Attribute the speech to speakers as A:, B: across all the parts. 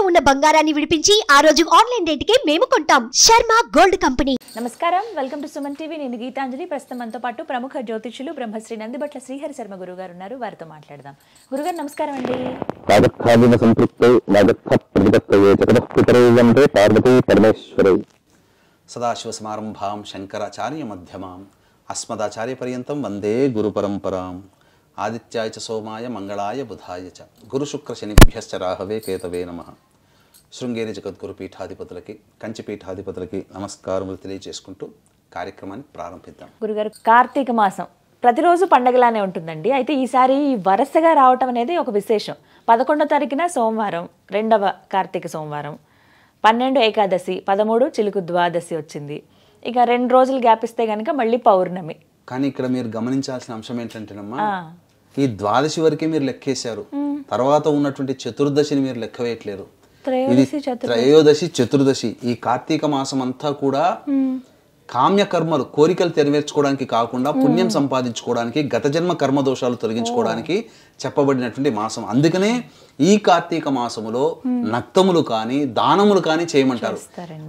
A: ఉన్న బంగారాన్ని విడిపించి ఆ రోజు ఆన్లైన్ రేటుకే మేము కొంటాం. Sharma gold company.
B: నమస్కారం, వెల్కమ్ టు సుమన్ టీవీ. నేను గీతాంజలి. ప్రస్తుతం మనతో పాటు ప్రముఖ జ్యోతిష్యులు బ్రహ్మశ్రీ నందిబట్ల శ్రీహరి శర్మ గురువు గారు ఉన్నారు. వారితో మాట్లాడదాం. గురుగారు నమస్కారం అండి.
C: పార్వతీ పరమేశ్వరై సదాశివ సమారంభాం శంకరాచార్య మధ్యమాం అస్మదాచార్య పర్యంతం వందే గురు పరంపరాం. ఆదిత్యాయ చ సోమాయ మంగళాయ బుధాయ చ గురు శుక్ర శనిభ్యశ్చ రాహవే కేతవే నమః. శృంగేరి జగద్గురు పీఠాధిపతులకి, కంచి పీఠాధిపతులకి నమస్కారములు తెలియజేసుకుంటూ కార్యక్రమాన్ని ప్రారంభిద్దాం.
B: గురుగారు, కార్తీక మాసం ప్రతిరోజు పండగలానే ఉంటుందండి. అయితే ఈసారి వరుసగా రావటం అనేది ఒక విశేషం. 11వ తారీఖున సోమవారం, 2వ కార్తీక సోమవారం, 12 ఏకాదశి, 13 చిలుకు ద్వాదశి వచ్చింది. ఇక 2 రోజులు గ్యాప్ ఇస్తే కనుక మళ్ళీ పౌర్ణమి.
C: కానీ ఇక్కడ మీరు గమనించాల్సిన అంశం ఏంటంటేనమ్మా, ఈ ద్వాదశి వరకే మీరు లెక్కేశారు, తర్వాత ఉన్నటువంటి చతుర్దశిని మీరు లెక్క వేయట్లేరు. ఇది త్రయోదశి చతుర్దశి. ఈ కార్తీక మాసం అంతా కూడా కామ్యకర్మలు, కోరికలు నెరవేర్చుకోవడానికి కాకుండా పుణ్యం సంపాదించుకోవడానికి, గత జన్మ కర్మ దోషాలు తొలగించుకోవడానికి చెప్పబడినటువంటి మాసం. అందుకనే ఈ కార్తీక మాసములో నక్తములు కానీ దానములు కానీ చేయమంటారు.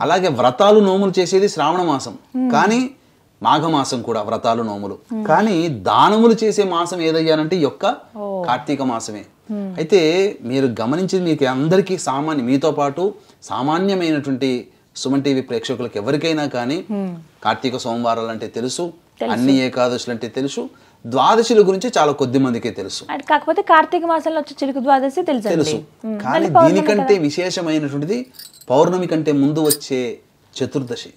C: అలాగే వ్రతాలు నోములు చేసేది శ్రావణ మాసం, కానీ మాఘమాసం కూడా వ్రతాలు నోములు. కానీ దానములు చేసే మాసం ఏదయ్యానంటే ఈ యొక్క కార్తీక మాసమే. అయితే మీరు గమనించింది, మీకు అందరికీ మీతో పాటు సామాన్యమైనటువంటి సుమన్ టీవీ ప్రేక్షకులకు ఎవరికైనా కానీ కార్తీక సోమవారాలు అంటే తెలుసు, అన్ని ఏకాదశులు అంటే తెలుసు, ద్వాదశుల గురించి చాలా కొద్ది మందికే తెలుసు.
B: కాకపోతే కార్తీక మాసంలో వచ్చే చిలుకు ద్వాదశి తెలుసు.
C: కానీ దీనికంటే విశేషమైనటువంటిది పౌర్ణమి కంటే ముందు వచ్చే చతుర్దశి.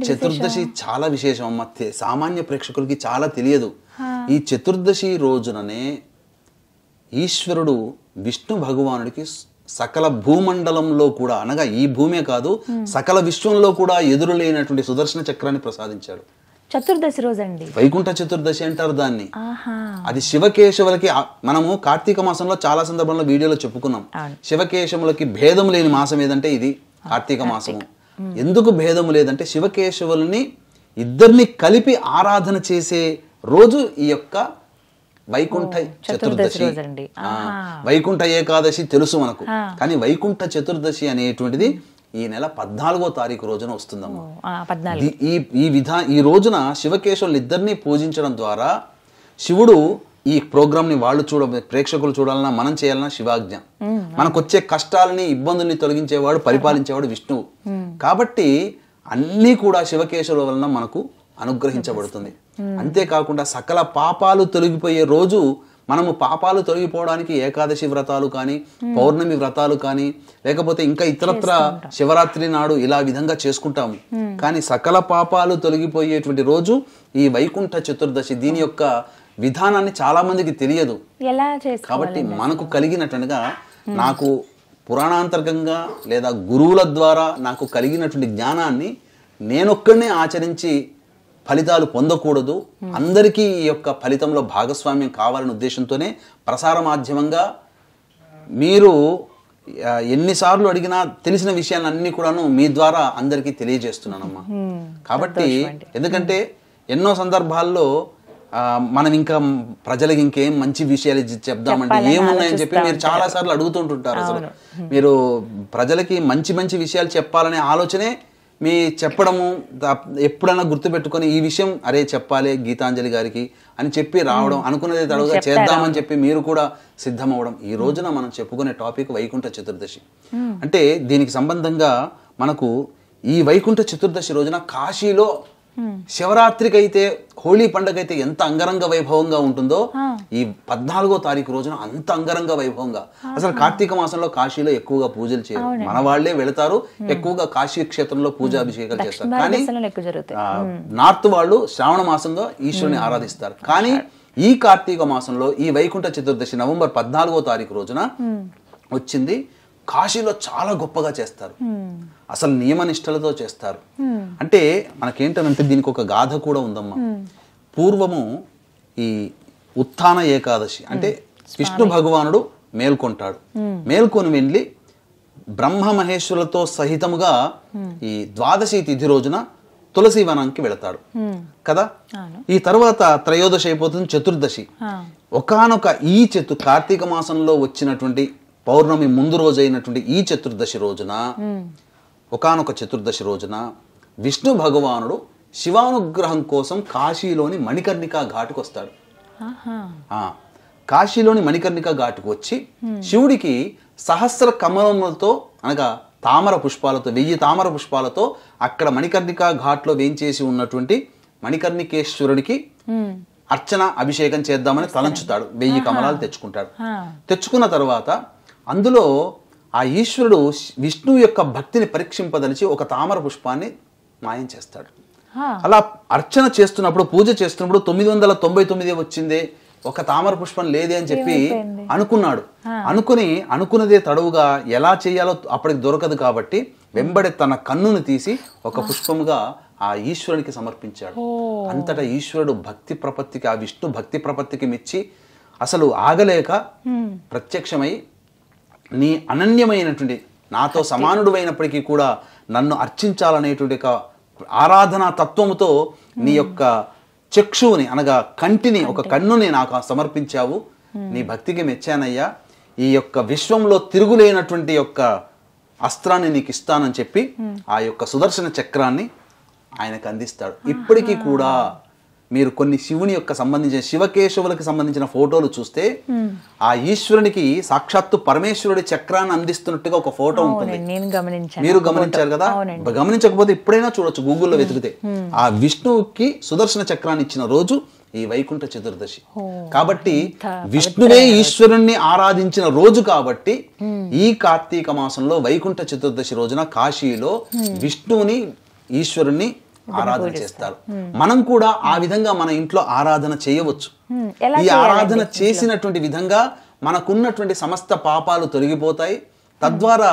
C: చతుర్దశి చాలా విశేషం అమ్మ. సామాన్య ప్రేక్షకులకి చాలా తెలియదు. ఈ చతుర్దశి రోజుననే ఈశ్వరుడు విష్ణు భగవానుడికి సకల భూమండలంలో కూడా, అనగా ఈ భూమే కాదు సకల విశ్వంలో కూడా ఎదురు లేనటువంటి సుదర్శన చక్రాన్ని ప్రసాదించాడు.
B: చతుర్దశి రోజు అండి,
C: వైకుంఠ చతుర్దశి అంటారు దాన్ని. అది శివకేశవులకి, మనము కార్తీక మాసంలో చాలా సందర్భంలో వీడియోలో చెప్పుకున్నాం, శివకేశవులకి భేదం లేని మాసం ఏదంటే ఇది కార్తీక మాసము. ఎందుకు భేదము లేదంటే శివకేశవులని ఇద్దరిని కలిపి ఆరాధన చేసే రోజు ఈ యొక్క వైకుంఠ చతుర్దశి. వైకుంఠ ఏకాదశి తెలుసు మనకు, కానీ వైకుంఠ చతుర్దశి అనేటువంటిది ఈ నెల 14వ తారీఖు రోజున వస్తుందమ్మా. ఈ రోజున శివకేశవులు ఇద్దరిని పూజించడం ద్వారా శివుడు ఈ ప్రోగ్రామ్ ని ప్రేక్షకులు చూడాలన్నా మనం చేయాలన్నా శివాజ్ఞ. మనకు వచ్చే కష్టాలని, ఇబ్బందుల్ని తొలగించేవాడు, పరిపాలించేవాడు విష్ణువు. కాబట్టి అన్నీ కూడా శివకేశవుల వలన మనకు అనుగ్రహించబడుతుంది. అంతేకాకుండా సకల పాపాలు తొలగిపోయే రోజు. మనము పాపాలు తొలగిపోవడానికి ఏకాదశి వ్రతాలు కానీ, పౌర్ణమి వ్రతాలు కానీ, లేకపోతే ఇంకా ఇతరత్ర శివరాత్రి నాడు ఇలా విధంగా చేసుకుంటాము. కానీ సకల పాపాలు తొలగిపోయేటువంటి రోజు ఈ వైకుంఠ చతుర్దశి. దీని యొక్క విధానాన్ని చాలా మందికి తెలియదు. కాబట్టి మనకు కలిగినట్టుగా, నాకు పురాణాంతర్గంగా లేదా గురువుల ద్వారా నాకు కలిగినటువంటి జ్ఞానాన్ని నేనొక్కడనే ఆచరించి ఫలితాలు పొందకూడదు, అందరికీ ఈ యొక్క ఫలితంలో భాగస్వామ్యం కావాలనే ఉద్దేశంతోనే ప్రసార మాధ్యమంగా మీరు ఎన్నిసార్లు అడిగినా తెలిసిన విషయాలన్నీ కూడాను మీ ద్వారా అందరికీ తెలియజేస్తున్నానమ్మా. కాబట్టి ఎందుకంటే ఎన్నో సందర్భాల్లో మనం ఇంకా ప్రజలకు ఇంకేం మంచి విషయాలు చెప్దామంటే ఏమున్నాయని చెప్పి మీరు చాలా సార్లు అడుగుతుంటుంటారు. అసలు మీరు ప్రజలకి మంచి మంచి విషయాలు చెప్పాలనే ఆలోచనే మీ చెప్పడము. ఎప్పుడైనా గుర్తుపెట్టుకొని ఈ విషయం అరే చెప్పాలి గీతాంజలి గారికి అని చెప్పి రావడం, అనుకున్నది తడుగా చేద్దామని చెప్పి మీరు కూడా సిద్ధమవడం. ఈ రోజున మనం చెప్పుకునే టాపిక్ వైకుంఠ చతుర్దశి. అంటే దీనికి సంబంధంగా మనకు ఈ వైకుంఠ చతుర్దశి రోజున కాశీలో శివరాత్రికి అయితే, హోళీ పండుగ అయితే ఎంత అంగరంగ వైభవంగా ఉంటుందో ఈ 14వ తారీఖు రోజున అంత అంగరంగ వైభవంగా. అసలు కార్తీక మాసంలో కాశీలో ఎక్కువగా పూజలు చేయరు, మన వాళ్లే వెళతారు, ఎక్కువగా కాశీ క్షేత్రంలో పూజాభిషేకాలు చేస్తారు. కానీ నార్త్ వాళ్ళు శ్రావణ మాసంలో ఈశ్వరుని ఆరాధిస్తారు. కానీ ఈ కార్తీక మాసంలో ఈ వైకుంఠ చతుర్దశి నవంబర్ 14వ తారీఖు రోజున వచ్చింది. కాశీలో చాలా గొప్పగా చేస్తారు, అసలు నియమనిష్టలతో చేస్తారు. అంటే మనకేంటనంటే దీనికి ఒక గాథ కూడా ఉందమ్మా. పూర్వము ఈ ఉత్థాన ఏకాదశి అంటే విష్ణు భగవానుడు మేల్కొంటాడు. మేల్కొని వెళ్ళి బ్రహ్మ మహేశ్వరులతో సహితముగా ఈ ద్వాదశి తిథి రోజున తులసి వనానికి వెళతాడు కదా. ఈ తర్వాత త్రయోదశి అయిపోతుంది, చతుర్దశి. ఒకానొక ఈ కార్తీక మాసంలో వచ్చినటువంటి పౌర్ణమి ముందు రోజు అయినటువంటి ఈ చతుర్దశి రోజున ఒకానొక చతుర్దశి రోజున విష్ణు భగవానుడు శివానుగ్రహం కోసం కాశీలోని మణికర్ణికా ఘాటుకు వస్తాడు. కాశీలోని మణికర్ణికా ఘాటుకు వచ్చి శివుడికి సహస్ర కమలములతో అనగా తామర పుష్పాలతో 1000 తామర పుష్పాలతో అక్కడ మణికర్ణికా ఘాట్లో వేయించేసి ఉన్నటువంటి మణికర్ణికేశ్వరుడికి అర్చన అభిషేకం చేద్దామని తలంచుతాడు. 1000 కమలాలు తెచ్చుకుంటాడు. తెచ్చుకున్న తర్వాత అందులో ఆ ఈశ్వరుడు విష్ణువు యొక్క భక్తిని పరీక్షింపదలిచి ఒక తామర పుష్పాన్ని మాయం చేస్తాడు. అలా అర్చన చేస్తున్నప్పుడు పూజ చేస్తున్నప్పుడు 999 వచ్చిందే, ఒక తామర పుష్పం లేదే అని చెప్పి అనుకున్నాడు. అనుకున్నదే తడవుగా ఎలా చేయాలో అప్పటికి దొరకదు కాబట్టి వెంబడి తన కన్నును తీసి ఒక పుష్పముగా ఆ ఈశ్వరునికి సమర్పించాడు. అంతటా ఈశ్వరుడు భక్తి ప్రపత్తికి, ఆ విష్ణు భక్తి ప్రపత్తికి మెచ్చి అసలు ఆగలేక ప్రత్యక్షమై నీ అనన్యమైనటువంటి నాతో సమానుడు అయినప్పటికీ కూడా నన్ను అర్చించాలనేటువంటి ఒక ఆరాధనా తత్వముతో నీ యొక్క చక్షువుని అనగా కంటిని, ఒక కన్నుని నాకు సమర్పించావు. నీ భక్తికి మెచ్చానయ్యా, ఈ యొక్క విశ్వంలో తిరుగులేనటువంటి యొక్క అస్త్రాన్ని నీకు ఇస్తానని చెప్పి ఆ యొక్క సుదర్శన చక్రాన్ని ఆయనకు అందిస్తాడు. ఇప్పటికీ కూడా మీరు కొన్ని శివుని యొక్క సంబంధించిన శివకేశవులకు సంబంధించిన ఫోటోలు చూస్తే ఆ ఈశ్వరునికి సాక్షాత్తు పరమేశ్వరుడి చక్రాన్ని అందిస్తున్నట్టుగా ఒక ఫోటో ఉంటుంది. మీరు గమనించారు కదా? గమనించకపోతే ఇప్పుడైనా చూడొచ్చు గూగుల్లో వెతికితే. ఆ విష్ణువుకి సుదర్శన చక్రాన్ని ఇచ్చిన రోజు ఈ వైకుంఠ చతుర్దశి కాబట్టి విష్ణువే ఈశ్వరుణ్ణి ఆరాధించిన రోజు కాబట్టి ఈ కార్తీక మాసంలో వైకుంఠ చతుర్దశి రోజున కాశీలో విష్ణువుని ఈశ్వరుణ్ణి ఆరాధన చేస్తారు. మనం కూడా ఆ విధంగా మన ఇంట్లో ఆరాధన చేయవచ్చు. ఈ ఆరాధన చేసినటువంటి విధంగా మనకున్నటువంటి సమస్త పాపాలు తొలగిపోతాయి. తద్వారా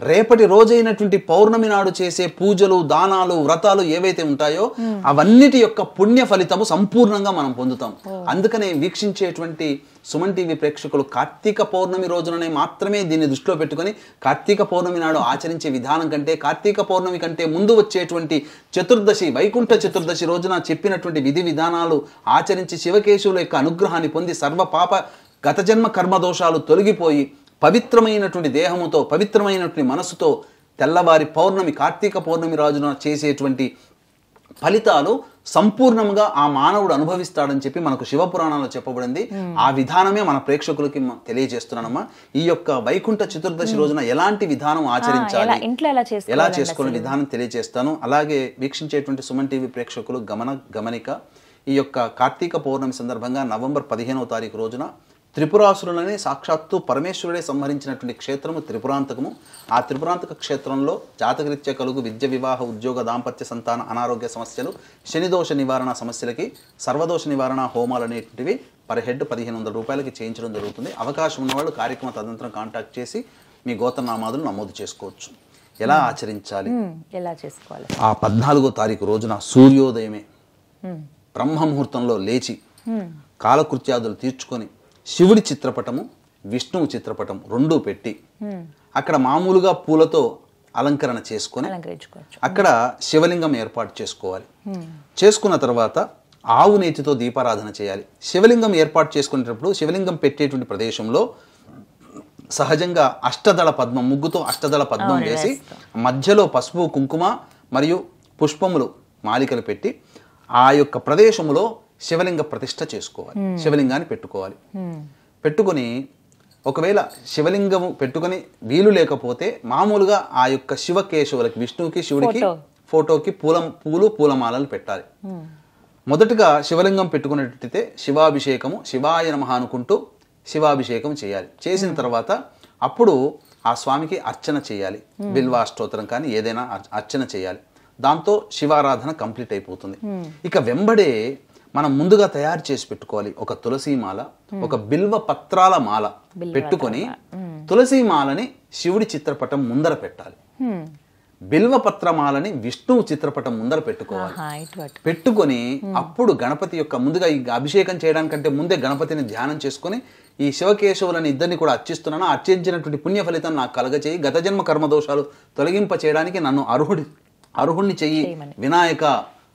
C: రేపటి రోజైనటువంటి పౌర్ణమి నాడు చేసే పూజలు, దానాలు, వ్రతాలు ఏవైతే ఉంటాయో అవన్నిటి యొక్క పుణ్య ఫలితము సంపూర్ణంగా మనం పొందుతాం. అందుకనే వీక్షించేటువంటి సుమన్ టీవీ ప్రేక్షకులు కార్తీక పౌర్ణమి రోజుననే మాత్రమే దీన్ని దృష్టిలో పెట్టుకొని కార్తీక పౌర్ణమి నాడు ఆచరించే విధానం కంటే కార్తీక పౌర్ణమి కంటే ముందు వచ్చేటువంటి చతుర్దశి, వైకుంఠ చతుర్దశి రోజున చెప్పినటువంటి విధి విధానాలు ఆచరించి శివకేశవుల యొక్క అనుగ్రహాన్ని పొంది సర్వ పాప గత జన్మ కర్మదోషాలు తొలగిపోయి పవిత్రమైనటువంటి దేహముతో, పవిత్రమైనటువంటి మనసుతో తెల్లవారి పౌర్ణమి, కార్తీక పౌర్ణమి రోజున చేసేటువంటి ఫలితాలు సంపూర్ణంగా ఆ మానవుడు అనుభవిస్తాడని చెప్పి మనకు శివపురాణంలో చెప్పబడింది. ఆ విధానమే మన ప్రేక్షకులకి తెలియజేస్తున్నానమ్మా. ఈ యొక్క వైకుంఠ చతుర్దశి రోజున ఎలాంటి విధానం ఆచరించాలి, ఎలా చేసుకునే విధానం తెలియజేస్తాను. అలాగే వీక్షించేటువంటి సుమన్ టీవీ ప్రేక్షకులు గమనిక, ఈ యొక్క కార్తీక పౌర్ణమి సందర్భంగా నవంబర్ 15వ తారీఖు రోజున త్రిపురాసురులని సాక్షాత్తు పరమేశ్వరుడే సంహరించినటువంటి క్షేత్రము త్రిపురాంతకము. ఆ త్రిపురాంతక క్షేత్రంలో జాతకరీత్యా కలుగు విద్య, వివాహ, ఉద్యోగ, దాంపత్య, సంతాన, అనారోగ్య సమస్యలు, శనిదోష నివారణ సమస్యలకి సర్వదోష నివారణ హోమాలు అనేటువంటివి పర్ హెడ్ 1500 రూపాయలకి చేయించడం జరుగుతుంది. అవకాశం ఉన్నవాళ్ళు కార్యక్రమ తదనంతరం కాంటాక్ట్ చేసి మీ గోత్రనామాదులు నమోదు చేసుకోవచ్చు. ఎలా ఆచరించాలి,
B: ఎలా చేసుకోవాలి?
C: ఆ 14వ తారీఖు రోజున సూర్యోదయమే బ్రహ్మముహూర్తంలో లేచి కాలకృత్యాదులు తీర్చుకొని శివుడి చిత్రపటము, విష్ణువు చిత్రపటం రెండూ పెట్టి అక్కడ మామూలుగా పూలతో అలంకరణ చేసుకొని అక్కడ శివలింగం ఏర్పాటు చేసుకోవాలి. చేసుకున్న తర్వాత ఆవు నేతితో దీపారాధన చేయాలి. శివలింగం ఏర్పాటు చేసుకునేటప్పుడు శివలింగం పెట్టేటువంటి ప్రదేశంలో సహజంగా అష్టదళ పద్మం, ముగ్గుతో అష్టదళ పద్మం వేసి మధ్యలో పసుపు, కుంకుమ మరియు పుష్పములు మాలికలు పెట్టి ఆ యొక్క ప్రదేశంలో శివలింగ ప్రతిష్ఠ చేసుకోవాలి. శివలింగాన్ని పెట్టుకోవాలి. పెట్టుకొని ఒకవేళ శివలింగము పెట్టుకొని వీలు లేకపోతే మామూలుగా ఆ యొక్క శివకేశవులకి, విష్ణువుకి, శివుడికి ఫోటోకి పూలు, పూలమాలలు పెట్టాలి. మొదటగా శివలింగం పెట్టుకునేటట్టయితే శివాభిషేకము, శివాయ నమః అనుకుంటూ శివాభిషేకం చేయాలి. చేసిన తర్వాత అప్పుడు ఆ స్వామికి అర్చన చేయాలి. బిల్వాష్టోత్తరం కానీ ఏదైనా అర్చన చేయాలి. దాంతో శివారాధన కంప్లీట్ అయిపోతుంది. ఇక వెంబడే మనం ముందుగా తయారు చేసి పెట్టుకోవాలి ఒక తులసి మాల, ఒక బిల్వ పత్రాల మాల పెట్టుకొని తులసి మాలని శివుడి చిత్రపటం ముందర పెట్టాలి. బిల్వ పత్రమాలని విష్ణువు చిత్రపటం ముందర పెట్టుకోవాలి. పెట్టుకొని అప్పుడు గణపతి యొక్క ముందుగా ఈ అభిషేకం చేయడానికంటే ముందే గణపతిని ధ్యానం చేసుకొని ఈ శివకేశవులని ఇద్దరిని కూడా అర్చిస్తున్నాను, అర్చించినటువంటి పుణ్య ఫలితం నాకు కలగచేయి, గత జన్మ కర్మదోషాలు తొలగింప చేయడానికి నన్ను అర్హుణ్ణి చెయ్యి వినాయక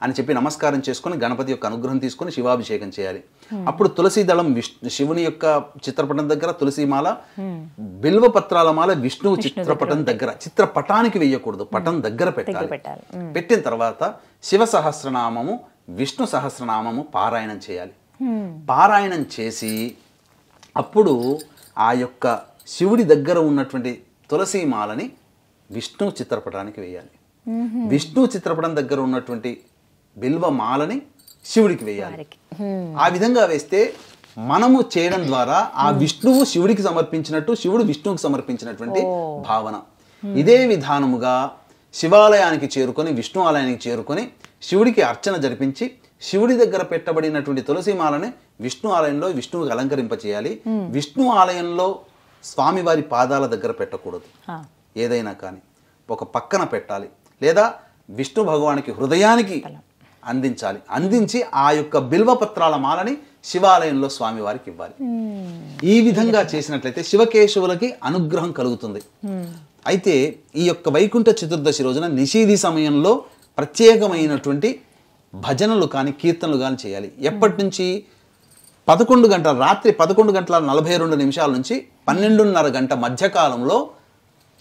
C: అని చెప్పి నమస్కారం చేసుకొని గణపతి యొక్క అనుగ్రహం తీసుకొని శివాభిషేకం చేయాలి. అప్పుడు తులసి దళం శివుని యొక్క చిత్రపటం దగ్గర తులసిమాల, బిల్వ పత్రాల మాల విష్ణువు చిత్రపటం దగ్గర, చిత్రపటానికి వేయకూడదు, పటం దగ్గర పెట్టాలి. పెట్టిన తర్వాత శివ సహస్రనామము, విష్ణు సహస్రనామము పారాయణం చేయాలి. పారాయణం చేసి అప్పుడు ఆ యొక్క శివుడి దగ్గర ఉన్నటువంటి తులసిమాలని విష్ణు చిత్రపటానికి వేయాలి. విష్ణు చిత్రపటం దగ్గర ఉన్నటువంటి బిల్వ మాలని శివుడికి వేయాలి. ఆ విధంగా వేస్తే మనము చేయడం ద్వారా ఆ విష్ణువు శివుడికి సమర్పించినట్టు, శివుడు విష్ణువుకి సమర్పించినటువంటి భావన. ఇదే విధానముగా శివాలయానికి చేరుకొని, విష్ణు ఆలయానికి చేరుకొని శివుడికి అర్చన జరిపించి శివుడి దగ్గర పెట్టబడినటువంటి తులసిమాలని విష్ణు ఆలయంలో విష్ణువుకి అలంకరింపచేయాలి. విష్ణు ఆలయంలో స్వామివారి పాదాల దగ్గర పెట్టకూడదు, ఏదైనా కానీ ఒక పక్కన పెట్టాలి, లేదా విష్ణు భగవానికి హృదయానికి అందించాలి. అందించి ఆ యొక్క బిల్వపత్రాల మాలని శివాలయంలో స్వామివారికి ఇవ్వాలి. ఈ విధంగా చేసినట్లయితే శివకేశవులకి అనుగ్రహం కలుగుతుంది. అయితే ఈ యొక్క వైకుంఠ చతుర్దశి రోజున నిషీధి సమయంలో ప్రత్యేకమైనటువంటి భజనలు కానీ కీర్తనలు కానీ చేయాలి. ఎప్పటి నుంచి? 11 గంటల రాత్రి 11:42 నుంచి 12:30 గంట మధ్యకాలంలో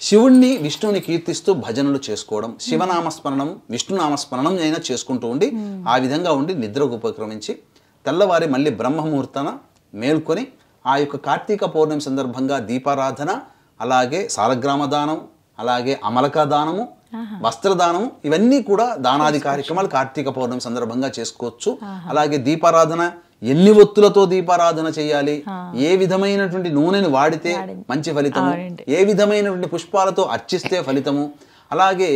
C: శివుణ్ణి విష్ణువుని కీర్తిస్తూ భజనలు చేసుకోవడం, శివనామస్మరణం విష్ణునామస్మరణం అయినా చేసుకుంటూ ఉండి ఆ విధంగా ఉండి నిద్రకు ఉపక్రమించి తెల్లవారి మళ్ళీ బ్రహ్మముహూర్తన మేల్కొని ఆ యొక్క కార్తీక పౌర్ణమి సందర్భంగా దీపారాధన, అలాగే సాలగ్రామ దానం, అలాగే అమలక దానము, వస్త్రదానము, ఇవన్నీ కూడా దానాది కార్యక్రమాలు కార్తీక పౌర్ణమి సందర్భంగా చేసుకోవచ్చు. అలాగే దీపారాధన ఎన్ని ఒత్తులతో దీపారాధన చేయాలి, ఏ విధమైనటువంటి నూనెని వాడితే మంచి ఫలితము, ఏ విధమైనటువంటి పుష్పాలతో అర్చిస్తే ఫలితము, అలాగే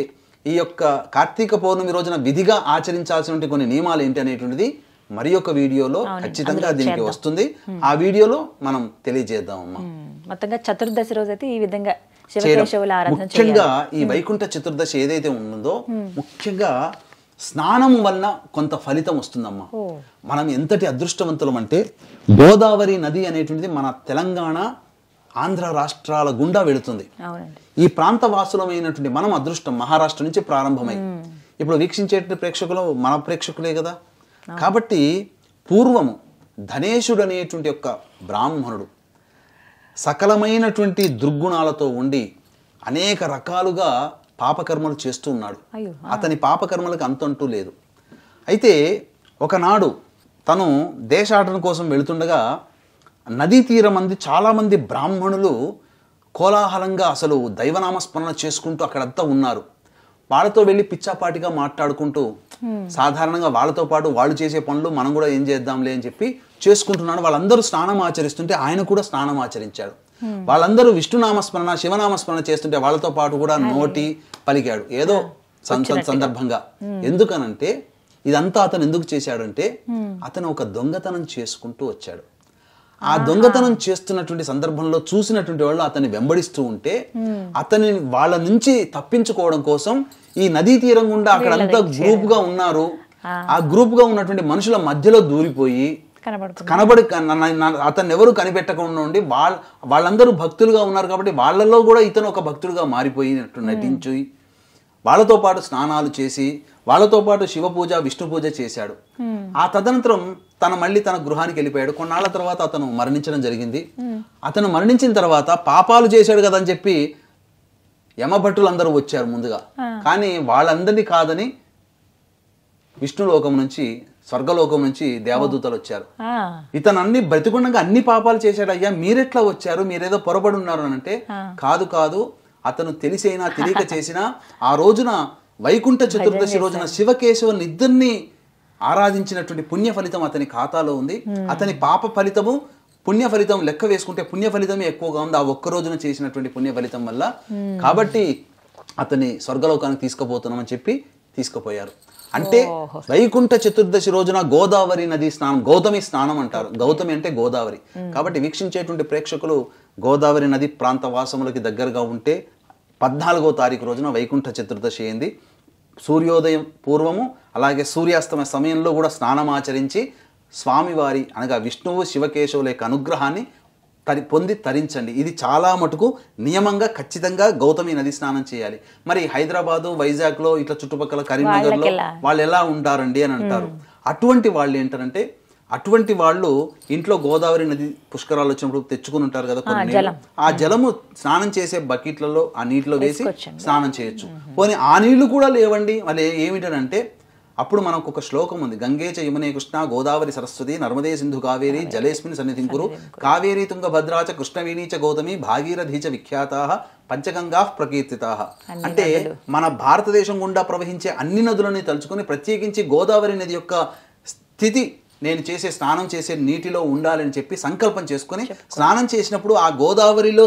C: ఈ యొక్క కార్తీక పౌర్ణమి రోజున విధిగా ఆచరించాల్సినటువంటి కొన్ని నియమాలు ఏంటి అనేటువంటిది మరి ఒక వీడియోలో ఖచ్చితంగా దీనికి వస్తుంది. ఆ వీడియోలో మనం తెలియజేద్దామమ్మా.
B: మొత్తంగా చతుర్దశి రోజు అయితే ఈ విధంగా
C: ముఖ్యంగా ఈ వైకుంఠ చతుర్దశి ఏదైతే ఉందో ముఖ్యంగా స్నానం వలన కొంత ఫలితం వస్తుందమ్మా. మనం ఎంతటి అదృష్టవంతులం అంటే గోదావరి నది అనేటువంటిది మన తెలంగాణ ఆంధ్ర రాష్ట్రాల గుండా వెళుతుంది. ఈ ప్రాంత వాసులమైనటువంటి మనం అదృష్టం మహారాష్ట్ర నుంచి ప్రారంభమై ఇప్పుడు వీక్షించేటువంటి ప్రేక్షకులు మన ప్రేక్షకులే కదా. కాబట్టి పూర్వము ధనేశుడు అనేటువంటి యొక్క బ్రాహ్మణుడు సకలమైనటువంటి దుర్గుణాలతో ఉండి అనేక రకాలుగా పాపకర్మలు చేస్తూ ఉన్నాడు. అతని పాపకర్మలకు అంతంటూ లేదు. అయితే ఒకనాడు తను దేశాటన కోసం వెళుతుండగా నదీ తీరం మంది చాలామంది బ్రాహ్మణులు కోలాహలంగా అసలు దైవనామస్మరణ చేసుకుంటూ అక్కడంతా ఉన్నారు. వాళ్ళతో వెళ్ళి పిచ్చాపాటిగా మాట్లాడుకుంటూ సాధారణంగా వాళ్ళతో పాటు వాళ్ళు చేసే పనులు మనం కూడా ఏం చేద్దాంలే అని చెప్పి చేసుకుంటున్నాడు. వాళ్ళందరూ స్నానం ఆచరిస్తుంటే ఆయన కూడా స్నానం ఆచరించాడు. వాళ్ళందరూ విష్ణునామస్మరణ శివనామస్మరణ చేస్తుంటే వాళ్ళతో పాటు కూడా నోటి పలికాడు ఏదో సందర్భంగా. ఎందుకనంటే ఇదంతా అతను ఎందుకు చేశాడంటే అతను ఒక దొంగతనం చేసుకుంటూ వచ్చాడు. ఆ దొంగతనం చేస్తున్నటువంటి సందర్భంలో చూసినటువంటి వాళ్ళు అతన్ని వెంబడిస్తూ ఉంటే అతని వాళ్ళ నుంచి తప్పించుకోవడం కోసం ఈ నదీ తీరం గుండా అక్కడంతా గ్రూప్ గా ఉన్నారు. ఆ గ్రూప్ గా ఉన్నటువంటి మనుషుల మధ్యలో దూరిపోయి కనబడి అతన్ని ఎవరు కనిపెట్టకుండా ఉండి వాళ్ళందరూ భక్తులుగా ఉన్నారు కాబట్టి వాళ్ళలో కూడా ఇతను ఒక భక్తుడుగా మారిపోయినట్టు నటించి వాళ్ళతో పాటు స్నానాలు చేసి వాళ్ళతో పాటు శివ పూజ విష్ణు పూజ చేశాడు. ఆ తదనంతరం మళ్ళీ తన గృహానికి వెళ్ళిపోయాడు. కొన్నాళ్ల తర్వాత అతను మరణించడం జరిగింది. అతను మరణించిన తర్వాత పాపాలు చేశాడు కదని చెప్పి యమభట్టులందరూ వచ్చారు ముందుగా. కానీ వాళ్ళందరినీ కాదని విష్ణులోకం నుంచి స్వర్గలోకం నుంచి దేవదూతలు వచ్చారు. ఇతను అన్ని బ్రతికుండగా అన్ని పాపాలు చేశాడు. అయ్యా మీరెట్లా వచ్చారు, మీరేదో పొరపడి ఉన్నారు అని అంటే కాదు అతను తెలిసైనా తెలియక చేసినా ఆ రోజున వైకుంఠ చతుర్దశి రోజున శివకేశవుని ఇద్దరిని ఆరాధించినటువంటి పుణ్య ఫలితం అతని ఖాతాలో ఉంది. అతని పాప ఫలితము పుణ్య ఫలితం లెక్క వేసుకుంటే పుణ్య ఫలితమే ఎక్కువగా ఉంది ఆ ఒక్క రోజున చేసినటువంటి పుణ్య ఫలితం వల్ల. కాబట్టి అతని స్వర్గలోకానికి తీసుకుపోతున్నామని చెప్పి తీసుకుపోయారు. అంటే వైకుంఠ చతుర్దశి రోజున గోదావరి నది స్నానం, గౌతమి స్నానం అంటారు. గౌతమి అంటే గోదావరి. కాబట్టి వీక్షించేటువంటి ప్రేక్షకులు గోదావరి నది ప్రాంత వాసములకి దగ్గరగా ఉంటే 14వ తారీఖు రోజున వైకుంఠ చతుర్దశి అయింది. సూర్యోదయం పూర్వము అలాగే సూర్యాస్తమయ సమయంలో కూడా స్నానం ఆచరించి స్వామివారి అనగా విష్ణువు శివకేశవుల యొక్క అనుగ్రహాన్ని పొంది తరించండి. ఇది చాలా మటుకు నియమంగా ఖచ్చితంగా గౌతమి నది స్నానం చేయాలి. మరి హైదరాబాదు, వైజాగ్లో ఇట్లా చుట్టుపక్కల కరీంనగర్లో వాళ్ళు ఎలా ఉంటారండి అని అంటారు. అటువంటి వాళ్ళు ఏంటంటే అటువంటి వాళ్ళు ఇంట్లో గోదావరి నది పుష్కరాలు వచ్చినప్పుడు తెచ్చుకుని ఉంటారు కదా కొన్ని, ఆ జలము స్నానం చేసే బకెట్లలో ఆ నీటిలో వేసి స్నానం చేయొచ్చు. పోనీ ఆ నీళ్లు కూడా లేవండి, వాళ్ళు ఏమిటంటే అప్పుడు మనకు ఒక శ్లోకం ఉంది, గంగే చ యమునే కృష్ణ గోదావరి సరస్వతి నర్మదే సింధు కావేరి జలేస్మిన్ సన్నిధిం కురు కావేరీ తుంగ భద్రా చ కృష్ణవేణీ చ గౌతమి భాగీరథీ చ విఖ్యాతాః పంచగంగా ప్రకీర్తితాః. అంటే మన భారతదేశం గుండా ప్రవహించే అన్ని నదులని తలుచుకొని ప్రత్యేకించి గోదావరి నది యొక్క స్థితి నేను స్నానం చేసే నీటిలో ఉండాలని చెప్పి సంకల్పం చేసుకొని స్నానం చేసినప్పుడు ఆ గోదావరిలో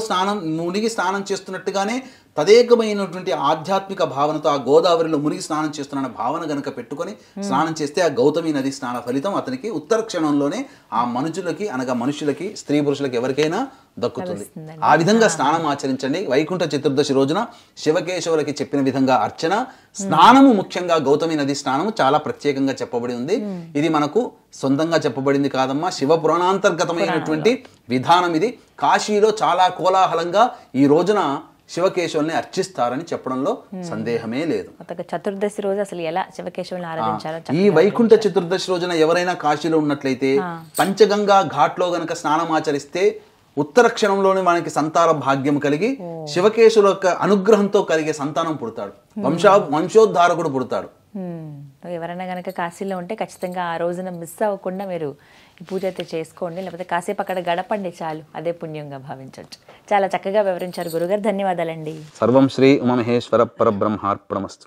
C: మునిగి స్నానం చేస్తున్నట్టుగానే తదేకమైనటువంటి ఆధ్యాత్మిక భావనతో ఆ గోదావరిలో మునిగి స్నానం చేస్తున్న భావన గనుక పెట్టుకొని స్నానం చేస్తే ఆ గౌతమి నది స్నాన ఫలితం అతనికి ఉత్తర క్షణంలోనే ఆ మనుషులకి అనగా మనుషులకి స్త్రీ పురుషులకి ఎవరికైనా దక్కుతుంది. ఆ విధంగా స్నానం ఆచరించండి. వైకుంఠ చతుర్దశి రోజున శివకేశవులకి చెప్పిన విధంగా అర్చన, స్నానము ముఖ్యంగా గౌతమి నది స్నానము చాలా ప్రత్యేకంగా చెప్పబడి ఉంది. ఇది మనకు సొంతంగా చెప్పబడింది కాదమ్మా, శివ పురాణాంతర్గతమైనటువంటి విధానం ఇది. కాశీలో చాలా కోలాహలంగా ఈ రోజున శివకేశవుల్ని అర్చిస్తారని చెప్పడంలో సందేహమే లేదు.
B: చతుర్దశి రోజు అసలు ఎలా శివకేశవుల్ని ఆరాధించాలో
C: ఈ వైకుంఠ చతుర్దశి రోజున ఎవరైనా కాశీలో ఉన్నట్లయితే పంచగంగా ఘాట్లో గనక స్నానం ఆచరిస్తే ఉత్తర క్షణంలోనే మనకి సంతాన భాగ్యం కలిగి శివకేశవుల యొక్క అనుగ్రహంతో కలిగే సంతానం పుడతాడు, వంశోద్ధారకుడు పుడతాడు.
B: ఎవరైనా కనుక కాశీలో ఉంటే ఖచ్చితంగా ఆ రోజున మిస్ అవ్వకుండా మీరు ఈ పూజ అయితే చేసుకోండి, లేకపోతే కాసేపు అక్కడ గడపండి చాలు, అదే పుణ్యంగా భావించవచ్చు. చాలా చక్కగా వివరించారు గురుగారు, ధన్యవాదాలండి.
C: సర్వం శ్రీ ఉమామహేశ్వర పరబ్రహ్మార్పణమస్తు.